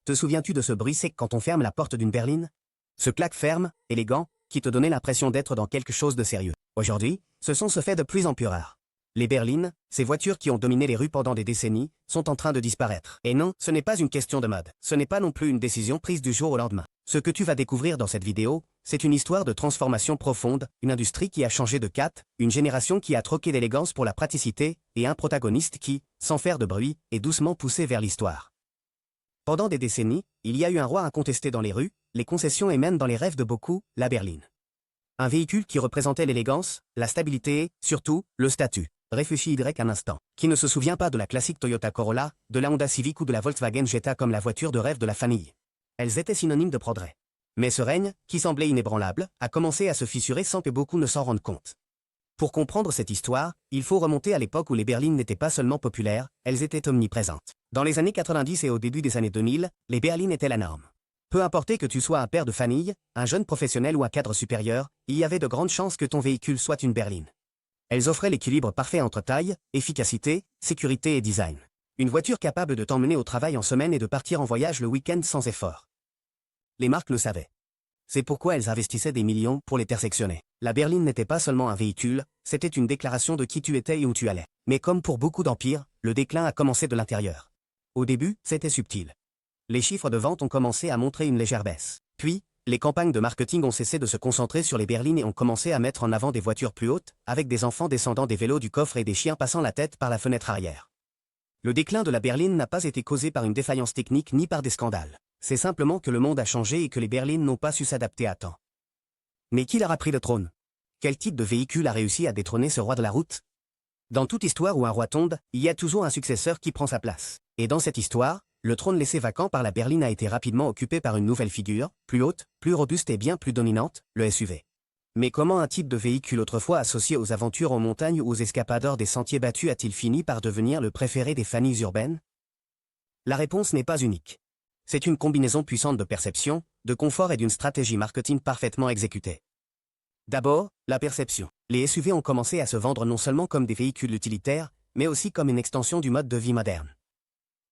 Te souviens-tu de ce bruit sec quand on ferme la porte d'une berline? Ce claque ferme, élégant, qui te donnait l'impression d'être dans quelque chose de sérieux. Aujourd'hui, ce son se fait de plus en plus rare. Les berlines, ces voitures qui ont dominé les rues pendant des décennies, sont en train de disparaître. Et non, ce n'est pas une question de mode. Ce n'est pas non plus une décision prise du jour au lendemain. Ce que tu vas découvrir dans cette vidéo, c'est une histoire de transformation profonde, une industrie qui a changé de cap, une génération qui a troqué d'élégance pour la praticité, et un protagoniste qui, sans faire de bruit, est doucement poussé vers l'histoire. Pendant des décennies, il y a eu un roi incontesté dans les rues, les concessions et même dans les rêves de beaucoup, la berline. Un véhicule qui représentait l'élégance, la stabilité et, surtout, le statut. Réfléchis un instant. Qui ne se souvient pas de la classique Toyota Corolla, de la Honda Civic ou de la Volkswagen Jetta comme la voiture de rêve de la famille? Elles étaient synonymes de progrès. Mais ce règne, qui semblait inébranlable, a commencé à se fissurer sans que beaucoup ne s'en rendent compte. Pour comprendre cette histoire, il faut remonter à l'époque où les berlines n'étaient pas seulement populaires, elles étaient omniprésentes. Dans les années 90 et au début des années 2000, les berlines étaient la norme. Peu importe que tu sois un père de famille, un jeune professionnel ou un cadre supérieur, il y avait de grandes chances que ton véhicule soit une berline. Elles offraient l'équilibre parfait entre taille, efficacité, sécurité et design. Une voiture capable de t'emmener au travail en semaine et de partir en voyage le week-end sans effort. Les marques le savaient. C'est pourquoi elles investissaient des millions pour les perfectionner. La berline n'était pas seulement un véhicule, c'était une déclaration de qui tu étais et où tu allais. Mais comme pour beaucoup d'empires, le déclin a commencé de l'intérieur. Au début, c'était subtil. Les chiffres de vente ont commencé à montrer une légère baisse. Puis, les campagnes de marketing ont cessé de se concentrer sur les berlines et ont commencé à mettre en avant des voitures plus hautes, avec des enfants descendant des vélos du coffre et des chiens passant la tête par la fenêtre arrière. Le déclin de la berline n'a pas été causé par une défaillance technique ni par des scandales. C'est simplement que le monde a changé et que les berlines n'ont pas su s'adapter à temps. Mais qui leur a pris le trône? Quel type de véhicule a réussi à détrôner ce roi de la route? Dans toute histoire où un roi tombe, il y a toujours un successeur qui prend sa place. Et dans cette histoire, le trône laissé vacant par la berline a été rapidement occupé par une nouvelle figure, plus haute, plus robuste et bien plus dominante, le SUV. Mais comment un type de véhicule autrefois associé aux aventures en montagne ou aux escapadeurs des sentiers battus a-t-il fini par devenir le préféré des familles urbaines? La réponse n'est pas unique. C'est une combinaison puissante de perception, de confort et d'une stratégie marketing parfaitement exécutée. D'abord, la perception. Les SUV ont commencé à se vendre non seulement comme des véhicules utilitaires, mais aussi comme une extension du mode de vie moderne.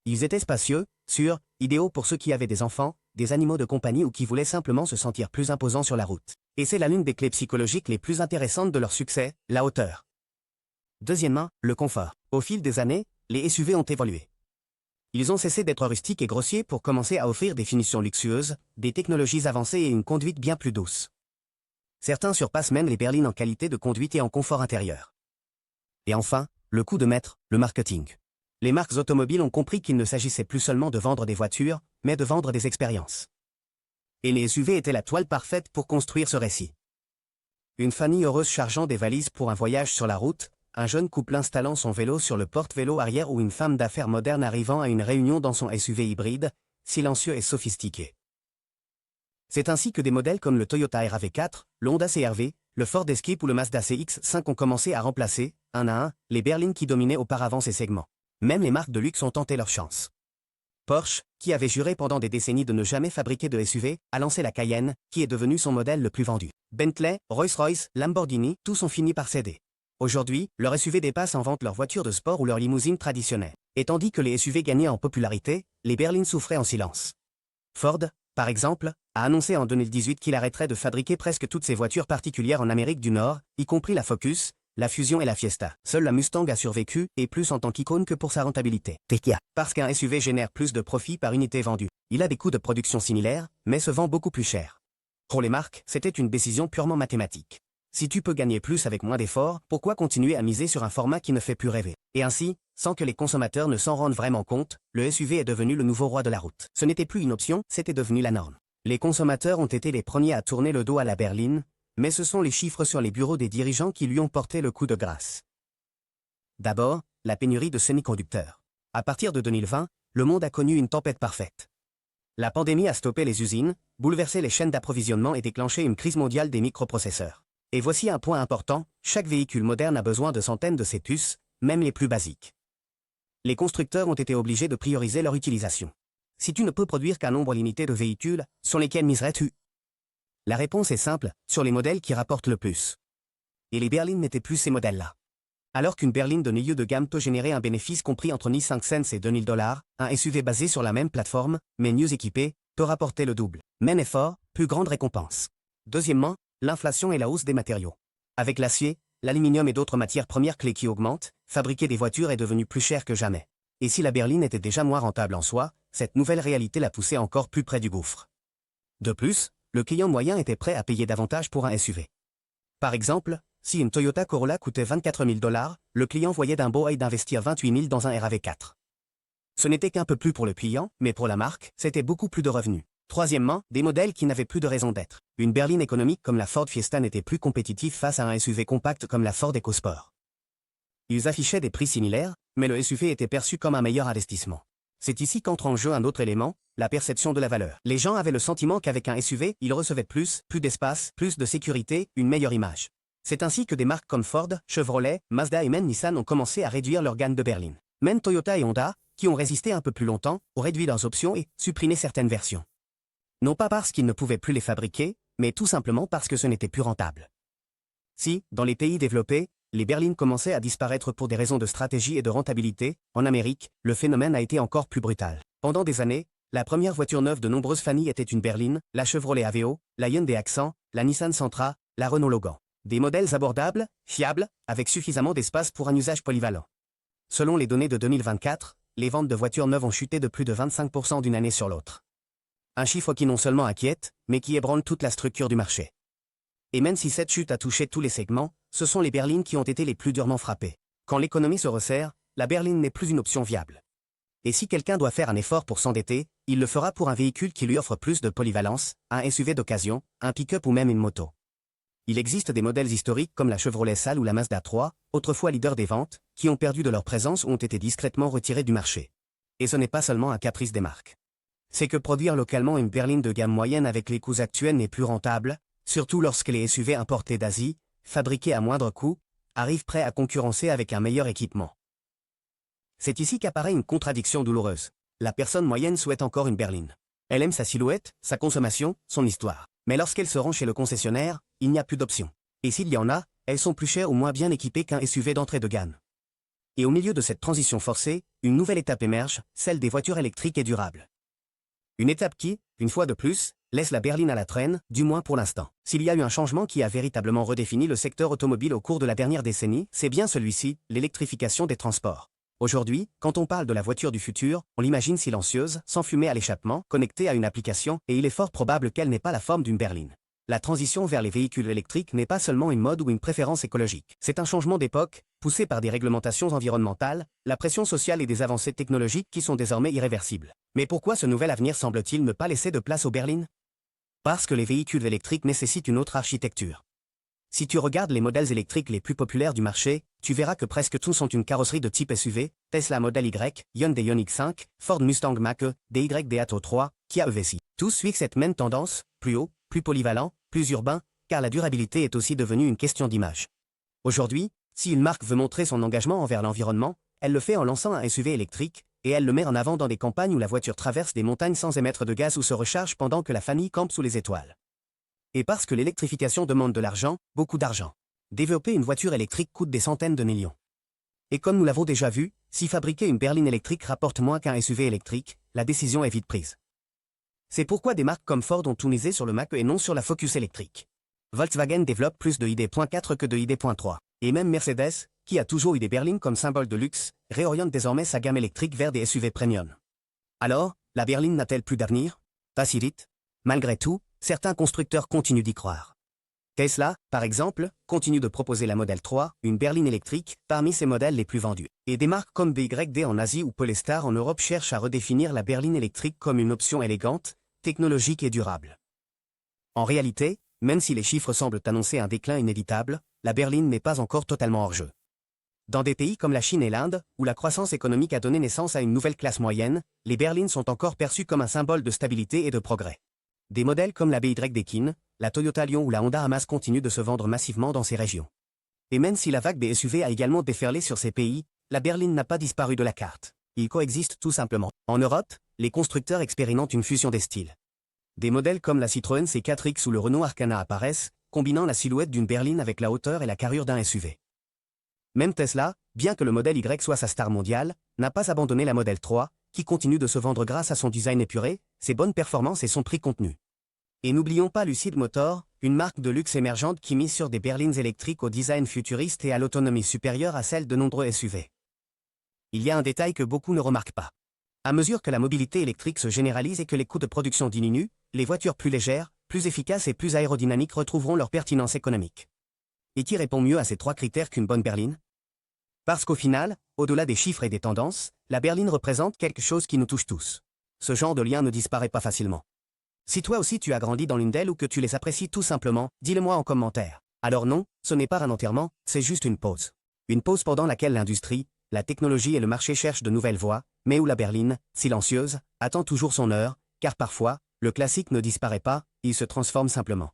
Ils étaient spacieux, sûrs, idéaux pour ceux qui avaient des enfants, des animaux de compagnie ou qui voulaient simplement se sentir plus imposants sur la route. Et c'est là l'une des clés psychologiques les plus intéressantes de leur succès, la hauteur. Deuxièmement, le confort. Au fil des années, les SUV ont évolué. Ils ont cessé d'être rustiques et grossiers pour commencer à offrir des finitions luxueuses, des technologies avancées et une conduite bien plus douce. Certains surpassent même les berlines en qualité de conduite et en confort intérieur. Et enfin, le coup de maître, le marketing. Les marques automobiles ont compris qu'il ne s'agissait plus seulement de vendre des voitures, mais de vendre des expériences. Et les SUV étaient la toile parfaite pour construire ce récit. Une famille heureuse chargeant des valises pour un voyage sur la route, un jeune couple installant son vélo sur le porte-vélo arrière ou une femme d'affaires moderne arrivant à une réunion dans son SUV hybride, silencieux et sophistiqué. C'est ainsi que des modèles comme le Toyota RAV4, le Honda CR-V, le Ford Escape ou le Mazda CX-5 ont commencé à remplacer, un à un, les berlines qui dominaient auparavant ces segments. Même les marques de luxe ont tenté leur chance. Porsche, qui avait juré pendant des décennies de ne jamais fabriquer de SUV, a lancé la Cayenne, qui est devenue son modèle le plus vendu. Bentley, Rolls-Royce, Lamborghini, tous ont fini par céder. Aujourd'hui, leurs SUV dépassent en vente leurs voitures de sport ou leurs limousines traditionnelles. Et tandis que les SUV gagnaient en popularité, les berlines souffraient en silence. Ford, par exemple, a annoncé en 2018 qu'il arrêterait de fabriquer presque toutes ses voitures particulières en Amérique du Nord, y compris la Focus, la Fusion et la Fiesta. Seule la Mustang a survécu, et plus en tant qu'icône que pour sa rentabilité. Parce qu'un SUV génère plus de profit par unité vendue. Il a des coûts de production similaires, mais se vend beaucoup plus cher. Pour les marques, c'était une décision purement mathématique. Si tu peux gagner plus avec moins d'efforts, pourquoi continuer à miser sur un format qui ne fait plus rêver? Et ainsi, sans que les consommateurs ne s'en rendent vraiment compte, le SUV est devenu le nouveau roi de la route. Ce n'était plus une option, c'était devenu la norme. Les consommateurs ont été les premiers à tourner le dos à la berline, mais ce sont les chiffres sur les bureaux des dirigeants qui lui ont porté le coup de grâce. D'abord, la pénurie de semi-conducteurs. À partir de 2020, le monde a connu une tempête parfaite. La pandémie a stoppé les usines, bouleversé les chaînes d'approvisionnement et déclenché une crise mondiale des microprocesseurs. Et voici un point important, chaque véhicule moderne a besoin de centaines de ces puces, même les plus basiques. Les constructeurs ont été obligés de prioriser leur utilisation. Si tu ne peux produire qu'un nombre limité de véhicules, sur lesquels miserais-tu? La réponse est simple, sur les modèles qui rapportent le plus. Et les berlines n'étaient plus ces modèles-là. Alors qu'une berline de milieu de gamme peut générer un bénéfice compris entre 5 cents et 2000 dollars, un SUV basé sur la même plateforme, mais mieux équipé, peut rapporter le double. Même effort, plus grande récompense. Deuxièmement, l'inflation et la hausse des matériaux. Avec l'acier, l'aluminium et d'autres matières premières clés qui augmentent, fabriquer des voitures est devenu plus cher que jamais. Et si la berline était déjà moins rentable en soi, cette nouvelle réalité l'a poussée encore plus près du gouffre. De plus, le client moyen était prêt à payer davantage pour un SUV. Par exemple, si une Toyota Corolla coûtait 24 000 dollars, le client voyait d'un beau œil d'investir 28 000 dans un RAV4. Ce n'était qu'un peu plus pour le client, mais pour la marque, c'était beaucoup plus de revenus. Troisièmement, des modèles qui n'avaient plus de raison d'être. Une berline économique comme la Ford Fiesta n'était plus compétitive face à un SUV compact comme la Ford EcoSport. Ils affichaient des prix similaires, mais le SUV était perçu comme un meilleur investissement. C'est ici qu'entre en jeu un autre élément, la perception de la valeur. Les gens avaient le sentiment qu'avec un SUV, ils recevaient plus d'espace, plus de sécurité, une meilleure image. C'est ainsi que des marques comme Ford, Chevrolet, Mazda et même Nissan ont commencé à réduire leur gamme de berlines. Même Toyota et Honda, qui ont résisté un peu plus longtemps, ont réduit leurs options et supprimé certaines versions. Non pas parce qu'ils ne pouvaient plus les fabriquer, mais tout simplement parce que ce n'était plus rentable. Si, dans les pays développés, les berlines commençaient à disparaître pour des raisons de stratégie et de rentabilité, en Amérique, le phénomène a été encore plus brutal. Pendant des années, la première voiture neuve de nombreuses familles était une berline, la Chevrolet Aveo, la Hyundai Accent, la Nissan Sentra, la Renault Logan. Des modèles abordables, fiables, avec suffisamment d'espace pour un usage polyvalent. Selon les données de 2024, les ventes de voitures neuves ont chuté de plus de 25% d'une année sur l'autre. Un chiffre qui non seulement inquiète, mais qui ébranle toute la structure du marché. Et même si cette chute a touché tous les segments, ce sont les berlines qui ont été les plus durement frappées. Quand l'économie se resserre, la berline n'est plus une option viable. Et si quelqu'un doit faire un effort pour s'endetter, il le fera pour un véhicule qui lui offre plus de polyvalence, un SUV d'occasion, un pick-up ou même une moto. Il existe des modèles historiques comme la Chevrolet Salle ou la Mazda 3, autrefois leaders des ventes, qui ont perdu de leur présence ou ont été discrètement retirés du marché. Et ce n'est pas seulement un caprice des marques. C'est que produire localement une berline de gamme moyenne avec les coûts actuels n'est plus rentable, surtout lorsque les SUV importés d'Asie, fabriqués à moindre coût, arrivent prêts à concurrencer avec un meilleur équipement. C'est ici qu'apparaît une contradiction douloureuse. La personne moyenne souhaite encore une berline. Elle aime sa silhouette, sa consommation, son histoire. Mais lorsqu'elle se rend chez le concessionnaire, il n'y a plus d'options. Et s'il y en a, elles sont plus chères ou moins bien équipées qu'un SUV d'entrée de gamme. Et au milieu de cette transition forcée, une nouvelle étape émerge, celle des voitures électriques et durables. Une étape qui, une fois de plus, laisse la berline à la traîne, du moins pour l'instant. S'il y a eu un changement qui a véritablement redéfini le secteur automobile au cours de la dernière décennie, c'est bien celui-ci, l'électrification des transports. Aujourd'hui, quand on parle de la voiture du futur, on l'imagine silencieuse, sans fumée à l'échappement, connectée à une application, et il est fort probable qu'elle n'ait pas la forme d'une berline. La transition vers les véhicules électriques n'est pas seulement une mode ou une préférence écologique. C'est un changement d'époque, poussé par des réglementations environnementales, la pression sociale et des avancées technologiques qui sont désormais irréversibles. Mais pourquoi ce nouvel avenir semble-t-il ne pas laisser de place aux berlines? Parce que les véhicules électriques nécessitent une autre architecture. Si tu regardes les modèles électriques les plus populaires du marché, tu verras que presque tous sont une carrosserie de type SUV, Tesla Model Y, Hyundai Ioniq 5, Ford Mustang Mach-E, DY Atto 3, Kia EV6. Tous suivent cette même tendance, plus haut, plus polyvalent, plus urbain, car la durabilité est aussi devenue une question d'image. Aujourd'hui, si une marque veut montrer son engagement envers l'environnement, elle le fait en lançant un SUV électrique, et elle le met en avant dans des campagnes où la voiture traverse des montagnes sans émettre de gaz ou se recharge pendant que la famille campe sous les étoiles. Et parce que l'électrification demande de l'argent, beaucoup d'argent. Développer une voiture électrique coûte des centaines de millions. Et comme nous l'avons déjà vu, si fabriquer une berline électrique rapporte moins qu'un SUV électrique, la décision est vite prise. C'est pourquoi des marques comme Ford ont tout misé sur le Mach-E et non sur la Focus électrique. Volkswagen développe plus de ID.4 que de ID.3. Et même Mercedes, qui a toujours eu des berlines comme symbole de luxe, réoriente désormais sa gamme électrique vers des SUV premium. Alors, la berline n'a-t-elle plus d'avenir? Pas si vite. Malgré tout, certains constructeurs continuent d'y croire. Tesla, par exemple, continue de proposer la Model 3, une berline électrique, parmi ses modèles les plus vendus. Et des marques comme BYD en Asie ou Polestar en Europe cherchent à redéfinir la berline électrique comme une option élégante, technologique et durable. En réalité, même si les chiffres semblent annoncer un déclin inévitable, la berline n'est pas encore totalement hors jeu. Dans des pays comme la Chine et l'Inde, où la croissance économique a donné naissance à une nouvelle classe moyenne, les berlines sont encore perçues comme un symbole de stabilité et de progrès. Des modèles comme la BYD Deakin, la Toyota Lion ou la Honda Hamas continuent de se vendre massivement dans ces régions. Et même si la vague des SUV a également déferlé sur ces pays, la berline n'a pas disparu de la carte. Ils coexistent tout simplement. En Europe, les constructeurs expérimentent une fusion des styles. Des modèles comme la Citroën C4X ou le Renault Arcana apparaissent, combinant la silhouette d'une berline avec la hauteur et la carrure d'un SUV. Même Tesla, bien que le modèle Y soit sa star mondiale, n'a pas abandonné la Model 3, qui continue de se vendre grâce à son design épuré, ses bonnes performances et son prix contenu. Et n'oublions pas Lucid Motors, une marque de luxe émergente qui mise sur des berlines électriques au design futuriste et à l'autonomie supérieure à celle de nombreux SUV. Il y a un détail que beaucoup ne remarquent pas. À mesure que la mobilité électrique se généralise et que les coûts de production diminuent, les voitures plus légères, plus efficaces et plus aérodynamiques retrouveront leur pertinence économique. Et qui répond mieux à ces trois critères qu'une bonne berline? Parce qu'au final, au-delà des chiffres et des tendances, la berline représente quelque chose qui nous touche tous. Ce genre de lien ne disparaît pas facilement. Si toi aussi tu as grandi dans l'une d'elles ou que tu les apprécies tout simplement, dis-le-moi en commentaire. Alors non, ce n'est pas un enterrement, c'est juste une pause. Une pause pendant laquelle l'industrie, la technologie et le marché cherchent de nouvelles voies, mais où la berline, silencieuse, attend toujours son heure, car parfois, le classique ne disparaît pas, il se transforme simplement.